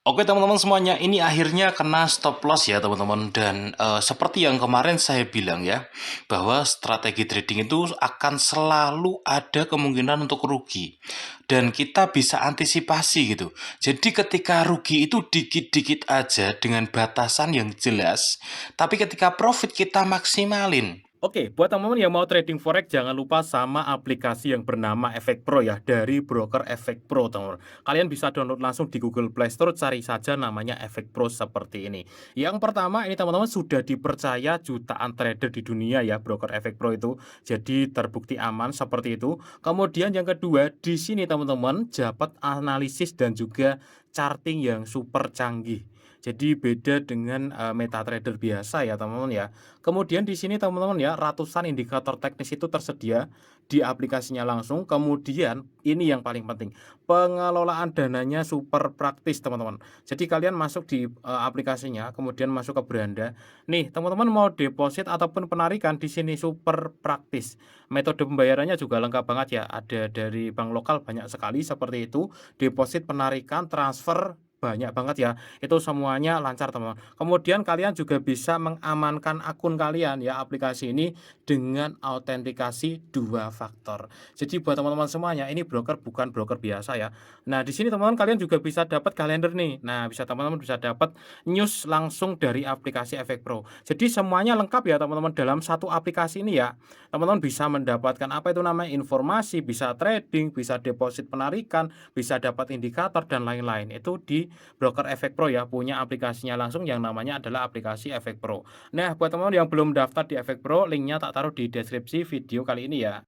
Oke teman-teman semuanya, ini akhirnya kena stop loss ya teman-teman. Dan seperti yang kemarin saya bilang ya, bahwa strategi trading itu akan selalu ada kemungkinan untuk rugi. Dan kita bisa antisipasi gitu. Jadi ketika rugi itu dikit-dikit aja dengan batasan yang jelas, tapi ketika profit kita maksimalin. Oke, buat teman-teman yang mau trading forex, jangan lupa sama aplikasi yang bernama Efek Pro ya, dari broker Efek Pro, teman-teman. Kalian bisa download langsung di Google Play Store, cari saja namanya Efek Pro seperti ini. Yang pertama, ini teman-teman sudah dipercaya jutaan trader di dunia ya, broker Efek Pro itu. Jadi terbukti aman seperti itu. Kemudian yang kedua, di sini teman-teman dapat analisis dan juga charting yang super canggih. Jadi beda dengan MetaTrader biasa ya, teman-teman ya. Kemudian di sini teman-teman ya, ratusan indikator teknis itu tersedia di aplikasinya langsung. Kemudian ini yang paling penting, pengelolaan dananya super praktis teman-teman. Jadi kalian masuk di aplikasinya, kemudian masuk ke beranda. Nih, teman-teman mau deposit ataupun penarikan di sini super praktis. Metode pembayarannya juga lengkap banget ya. Ada dari bank lokal banyak sekali seperti itu. Deposit, penarikan, transfer banyak banget ya. Itu semuanya lancar teman-teman. Kemudian kalian juga bisa mengamankan akun kalian ya, aplikasi ini dengan autentikasi 2 faktor. Jadi buat teman-teman semuanya, ini broker bukan broker biasa ya. Nah, di sini teman-teman kalian juga bisa dapat kalender nih. Nah, teman-teman bisa dapat news langsung dari aplikasi Efek Pro. Jadi semuanya lengkap ya teman-teman dalam satu aplikasi ini ya. Teman-teman bisa mendapatkan apa itu namanya informasi, bisa trading, bisa deposit penarikan, bisa dapat indikator dan lain-lain. Itu di broker Efek Pro ya, punya aplikasinya langsung yang namanya adalah aplikasi Efek Pro. Nah, buat teman-teman yang belum daftar di Efek Pro, linknya tak taruh di deskripsi video kali ini ya.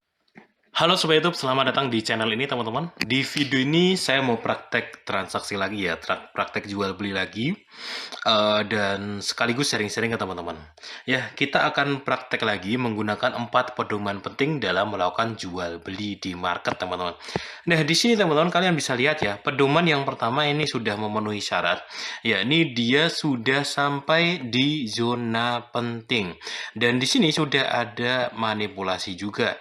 Halo Sobat YouTube, selamat datang di channel ini teman-teman. Di video ini saya mau praktek transaksi lagi ya, praktek jual beli lagi, dan sekaligus sharing-sharing ke teman-teman. Ya, kita akan praktek lagi menggunakan 4 pedoman penting dalam melakukan jual beli di market teman-teman. Nah, di sini teman-teman kalian bisa lihat ya, pedoman yang pertama ini sudah memenuhi syarat, ya ini dia sudah sampai di zona penting. Dan di sini sudah ada manipulasi juga.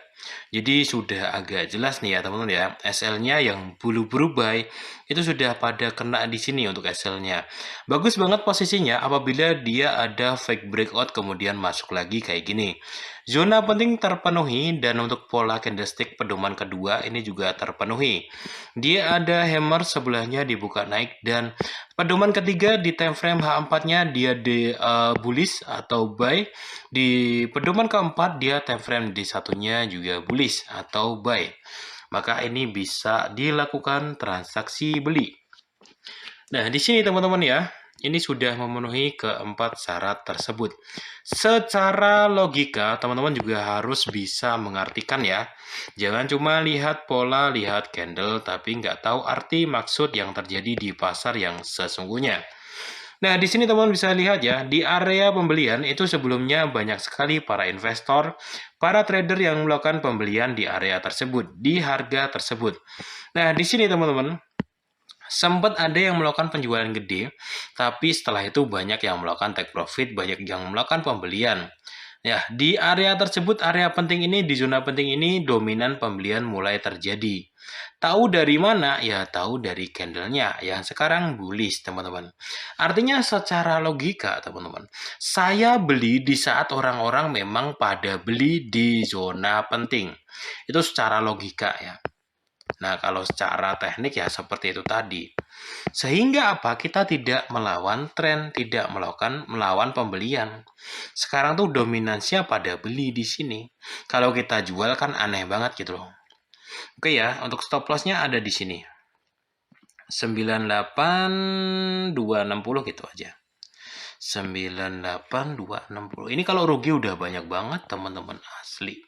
Jadi sudah agak jelas nih ya teman-teman ya, SL-nya yang bulu-bulu buy itu sudah pada kena di sini untuk SL-nya. Bagus banget posisinya apabila dia ada fake breakout kemudian masuk lagi kayak gini. Zona penting terpenuhi dan untuk pola candlestick pedoman kedua ini juga terpenuhi. Dia ada hammer sebelahnya dibuka naik dan pedoman ketiga di time frame H4-nya dia di bullish atau buy. Di pedoman keempat dia time frame di satunya juga bullish atau buy. Maka ini bisa dilakukan transaksi beli. Nah, di sini teman-teman ya, ini sudah memenuhi keempat syarat tersebut. Secara logika, teman-teman juga harus bisa mengartikan ya. Jangan cuma lihat pola, lihat candle, tapi nggak tahu arti maksud yang terjadi di pasar yang sesungguhnya. Nah, di sini teman-teman bisa lihat ya, di area pembelian itu sebelumnya banyak sekali para investor, para trader yang melakukan pembelian di area tersebut, di harga tersebut. Nah, di sini teman-teman, sempat ada yang melakukan penjualan gede, tapi setelah itu banyak yang melakukan take profit, banyak yang melakukan pembelian. Ya, di area tersebut, area penting ini, di zona penting ini, dominan pembelian mulai terjadi. Tahu dari mana? Ya, tahu dari candlenya yang sekarang bullish, teman-teman. Artinya secara logika, teman-teman, saya beli di saat orang-orang memang pada beli di zona penting. Itu secara logika ya. Nah, kalau secara teknik ya seperti itu tadi. Sehingga apa? Kita tidak melawan tren, tidak melawan pembelian. Sekarang tuh dominansinya pada beli di sini. Kalau kita jual kan aneh banget gitu loh. Oke ya, untuk stop lossnya ada di sini. 98260 gitu aja. 98260. Ini kalau rugi udah banyak banget teman-teman, asli.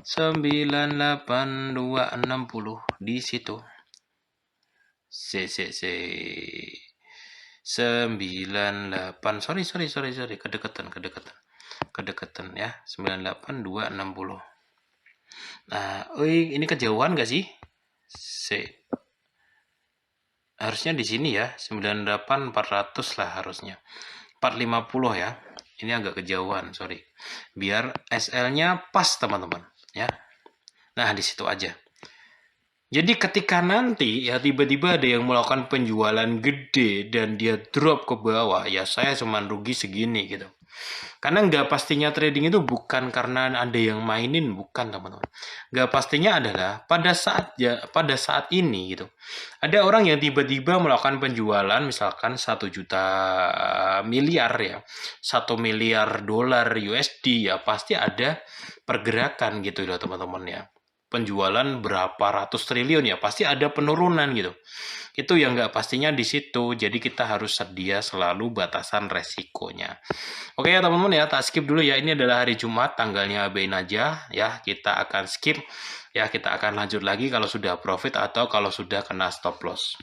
98260 di situ. 98, sorry, kedeketan ya, 98260. Nah, ini kejauhan gak sih? Harusnya di sini ya, 98400 lah harusnya. 450 ya. Ini agak kejauhan, sorry. Biar SL-nya pas teman-teman ya. Nah, di situ aja. Jadi ketika nanti ya tiba-tiba ada yang melakukan penjualan gede dan dia drop ke bawah, ya saya cuma rugi segini gitu. Karena nggak pastinya trading itu bukan karena ada yang mainin, bukan teman-teman. Nggak pastinya adalah pada saat ini gitu. Ada orang yang tiba-tiba melakukan penjualan misalkan 1 juta miliar ya, 1 miliar dolar USD ya pasti ada pergerakan gitu loh teman-teman ya. Penjualan berapa ratus triliun ya pasti ada penurunan gitu. Itu yang nggak pastinya di situ. Jadi kita harus sedia selalu batasan resikonya. Oke ya teman-teman ya, tak skip dulu ya. Ini adalah hari Jumat, tanggalnya abain aja ya. Kita akan skip ya, kita akan lanjut lagi kalau sudah profit atau kalau sudah kena stop loss.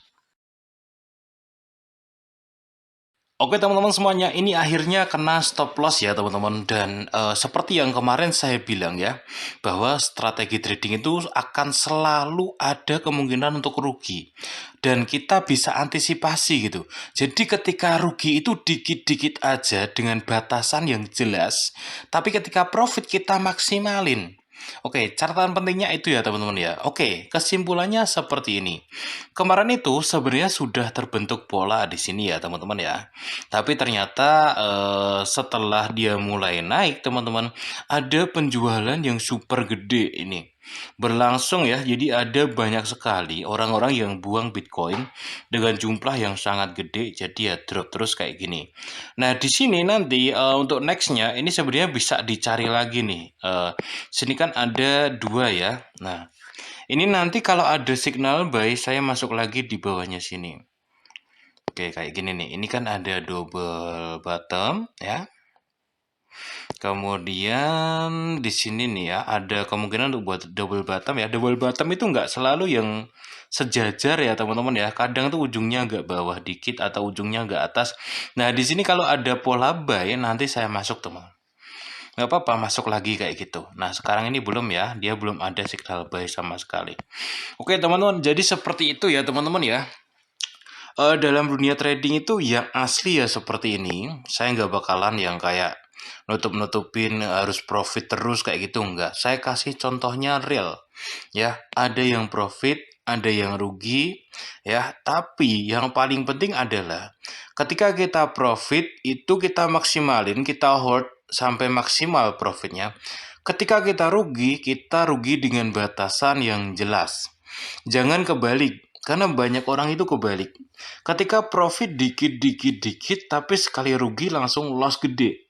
Oke teman-teman semuanya, ini akhirnya kena stop loss ya teman-teman. Dan seperti yang kemarin saya bilang ya, bahwa strategi trading itu akan selalu ada kemungkinan untuk rugi. Dan kita bisa antisipasi gitu. Jadi ketika rugi itu dikit-dikit aja dengan batasan yang jelas. Tapi ketika profit kita maksimalin. Oke, catatan pentingnya itu ya teman-teman ya. Oke, kesimpulannya seperti ini. Kemarin itu sebenarnya sudah terbentuk pola di sini ya teman-teman ya. Tapi ternyata setelah dia mulai naik teman-teman, ada penjualan yang super gede ini. Berlangsung ya, jadi ada banyak sekali orang-orang yang buang Bitcoin dengan jumlah yang sangat gede, jadi ya drop terus kayak gini. Nah di sini nanti untuk nextnya ini sebenarnya bisa dicari lagi nih. Sini kan ada 2 ya. Nah ini nanti kalau ada signal buy saya masuk lagi di bawahnya sini. Oke kayak gini nih. Ini kan ada double bottom ya. Kemudian di sini nih ya, ada kemungkinan untuk buat double bottom ya. Double bottom itu nggak selalu yang sejajar ya teman-teman ya. Kadang tuh ujungnya agak bawah dikit atau ujungnya agak atas. Nah di sini kalau ada pola buy nanti saya masuk teman. Nggak apa-apa masuk lagi kayak gitu. Nah sekarang ini belum ya, dia belum ada signal buy sama sekali. Oke teman-teman, jadi seperti itu ya teman-teman ya. Dalam dunia trading itu yang asli ya seperti ini. Saya nggak bakalan yang kayak nutup-nutupin harus profit terus kayak gitu, enggak. Saya kasih contohnya real ya, ada yang profit, ada yang rugi ya, tapi yang paling penting adalah ketika kita profit itu kita maksimalin, kita hold sampai maksimal profitnya. Ketika kita rugi dengan batasan yang jelas. Jangan kebalik, karena banyak orang itu kebalik. Ketika profit dikit, tapi sekali rugi langsung loss gede.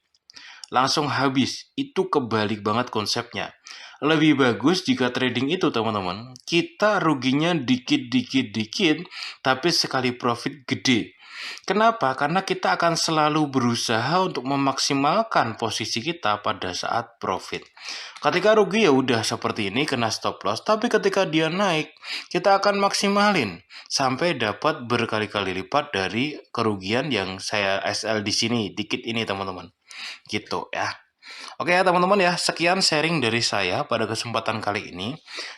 Langsung habis. Itu kebalik banget konsepnya. Lebih bagus jika trading itu teman-teman, kita ruginya dikit, tapi sekali profit gede. Kenapa? Karena kita akan selalu berusaha untuk memaksimalkan posisi kita pada saat profit. Ketika rugi ya udah seperti ini kena stop loss, tapi ketika dia naik, kita akan maksimalin sampai dapat berkali-kali lipat dari kerugian yang saya SL di sini, dikit ini teman-teman. Gitu ya. Oke ya teman-teman ya, sekian sharing dari saya pada kesempatan kali ini.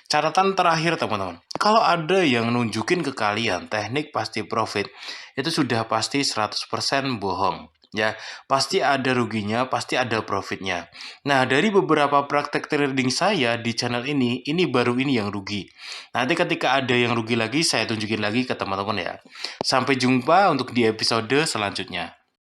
Catatan terakhir teman-teman, kalau ada yang nunjukin ke kalian teknik pasti profit, itu sudah pasti 100% bohong. Ya, pasti ada ruginya, pasti ada profitnya. Nah, dari beberapa praktek trading saya di channel ini baru ini yang rugi. Nanti ketika ada yang rugi lagi, saya tunjukin lagi ke teman-teman ya. Sampai jumpa untuk di episode selanjutnya.